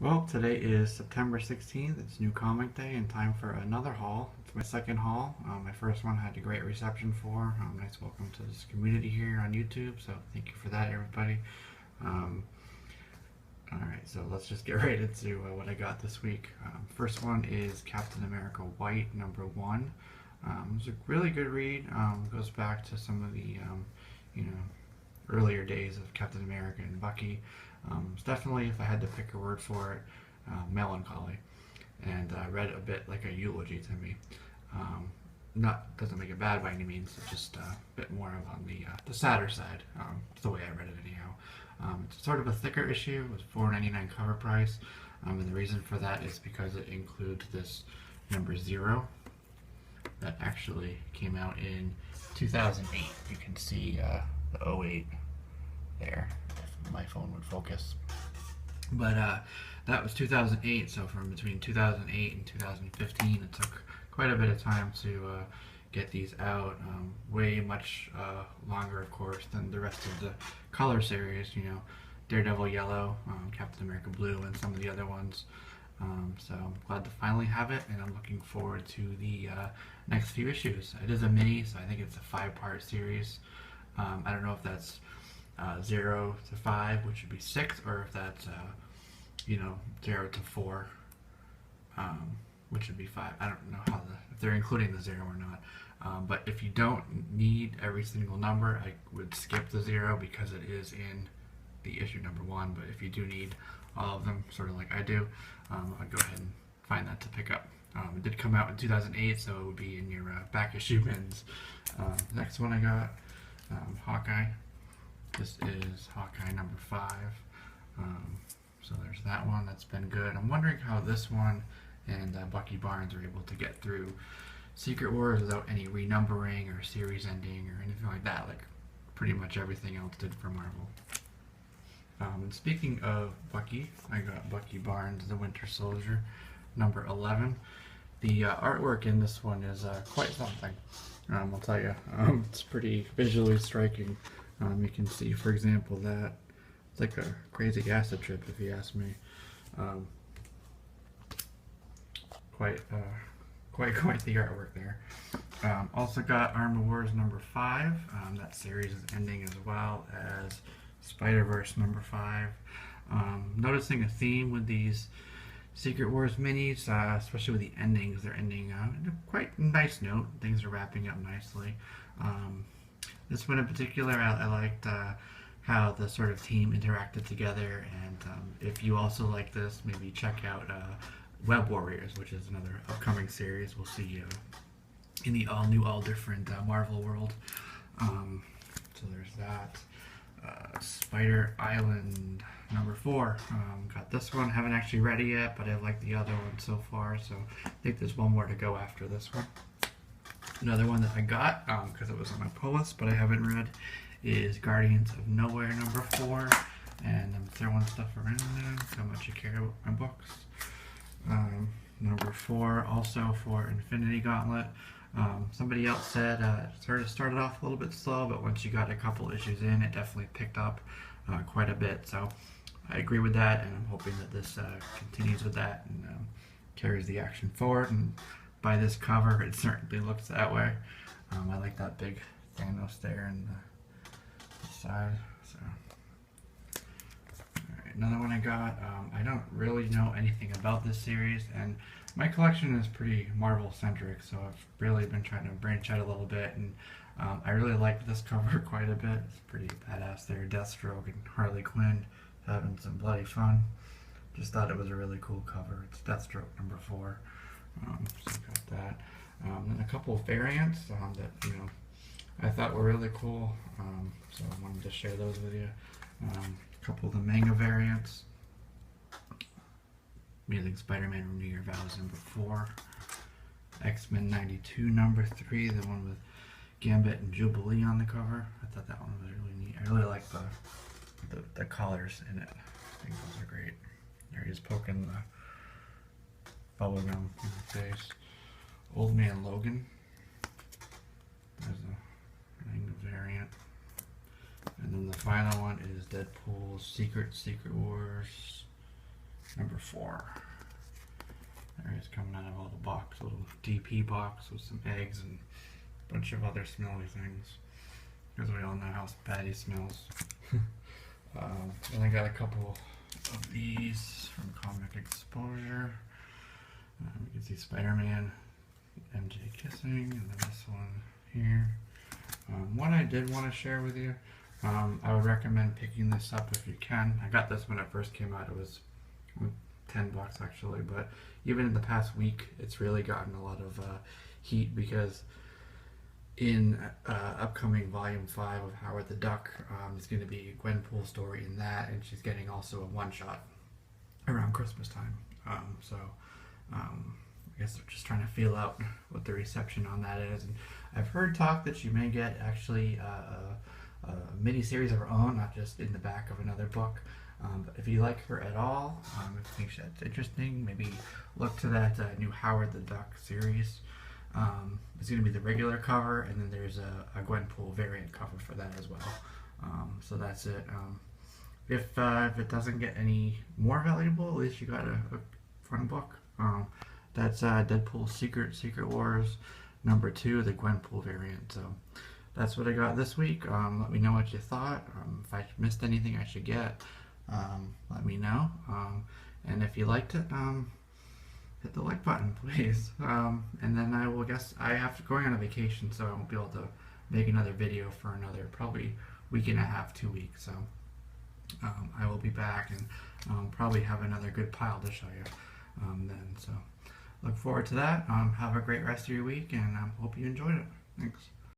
Well, today is September 16th. It's New Comic Day and time for another haul. It's my second haul. My first one had a great reception for. Nice welcome to this community here on YouTube, so thank you for that, everybody. Um, Alright, so let's just get right into what I got this week. First one is Captain America White, #1. It was a really good read. Goes back to some of the, you know, earlier days of Captain America and Bucky. It's definitely, if I had to pick a word for it, melancholy, and read a bit like a eulogy to me. Not doesn't make it bad by any means. It's just a bit more on the sadder side. It's the way I read it anyhow. It's sort of a thicker issue. It was $4.99 cover price, and the reason for that is because it includes this number 0 that actually came out in 2008. You can see the '08 there, if my phone would focus. But that was 2008, so from between 2008 and 2015, it took quite a bit of time to get these out. Way much longer, of course, than the rest of the color series. You know, Daredevil Yellow, Captain America Blue, and some of the other ones. So I'm glad to finally have it, and I'm looking forward to the next few issues. It is a mini, so I think it's a 5-part series. I don't know if that's 0 to 5, which would be 6, or if that's 0 to 4, which would be 5. I don't know if they're including the 0 or not. But if you don't need every single number, I would skip the 0 because it is in the issue #1. But if you do need all of them, sort of like I do, I'd go ahead and find that to pick up. It did come out in 2008, so it would be in your back issue bins. Next one I got, Hawkeye. This is Hawkeye #5. So there's that one. That's been good. I'm wondering how this one and Bucky Barnes are able to get through Secret Wars without any renumbering or series ending or anything like that, like pretty much everything else did for Marvel. And speaking of Bucky, I got Bucky Barnes, The Winter Soldier, #11. The artwork in this one is quite something. I'll tell you. It's pretty visually striking. You can see, for example, that it's like a crazy acid trip, if you ask me. Quite the artwork there. Also got Armor Wars #5. That series is ending as well as Spider-Verse #5. Noticing a theme with these Secret Wars minis, especially with the endings. They're ending in a quite nice note. Things are wrapping up nicely. This one in particular, I liked how the sort of team interacted together, and if you also like this, maybe check out Web Warriors, which is another upcoming series we'll see in the all-new, all-different Marvel world. So there's that. Spider Island #4. Got this one, haven't actually read it yet, but I like the other one so far, so I think there's one more to go after this one. Another one that I got, because it was on my pull list, but I haven't read, is Guardians of Nowhere #4. And I'm throwing stuff around now, how much you care about my books. #4, also for Infinity Gauntlet. Somebody else said it sort of started off a little bit slow, but once you got a couple issues in, it definitely picked up quite a bit. So I agree with that, and I'm hoping that this continues with that and carries the action forward. And by this cover, it certainly looks that way. I like that big Thanos there in the side. So, alright, another one I got. I don't really know anything about this series, and my collection is pretty Marvel-centric, so I've really been trying to branch out a little bit, and I really like this cover quite a bit. It's pretty badass there. Deathstroke and Harley Quinn having some bloody fun. Just thought it was a really cool cover. It's Deathstroke #4. So got that. And a couple of variants that I thought were really cool. So I wanted to share those with you. A couple of the manga variants. Amazing Spider-Man Renew Your Vows #4. X-Men 92 #3, the one with Gambit and Jubilee on the cover. I thought that one was really neat. I really like the colors in it. I think those are great. There he is poking the bubblegum in the face. Old Man Logan. There's a manga variant. And then the final one is Deadpool's Secret Wars Number 4. There he is coming out of a little box, a little DP box with some eggs and a bunch of other smelly things. Because we all know how bad he smells. And I got a couple of these from Comic Exposure. You can see Spider-Man, MJ kissing, and then this one here. What I did want to share with you, I would recommend picking this up if you can. I got this when it first came out. It was $10 actually, but even in the past week, it's really gotten a lot of heat because in upcoming volume 5 of Howard the Duck, there's going to be a Gwenpool story in that, and she's getting also a one-shot around Christmas time. I guess they're just trying to feel out what the reception on that is. And I've heard talk that she may get actually a mini-series of her own, not just in the back of another book. But if you like her at all, if you think that's interesting, maybe look to that new Howard the Duck series. It's going to be the regular cover, and then there's a Gwenpool variant cover for that as well. So that's it. If it doesn't get any more valuable, at least you got a fun book. That's Deadpool Secret Wars #2, the Gwenpool variant. So that's what I got this week. Let me know what you thought. If I missed anything I should get, let me know. And if you liked it, hit the like button, please. And then I will going on a vacation, so I won't be able to make another video for another probably week and a half, 2 weeks. So I will be back and probably have another good pile to show you then. So look forward to that. Have a great rest of your week, and hope you enjoyed it. Thanks.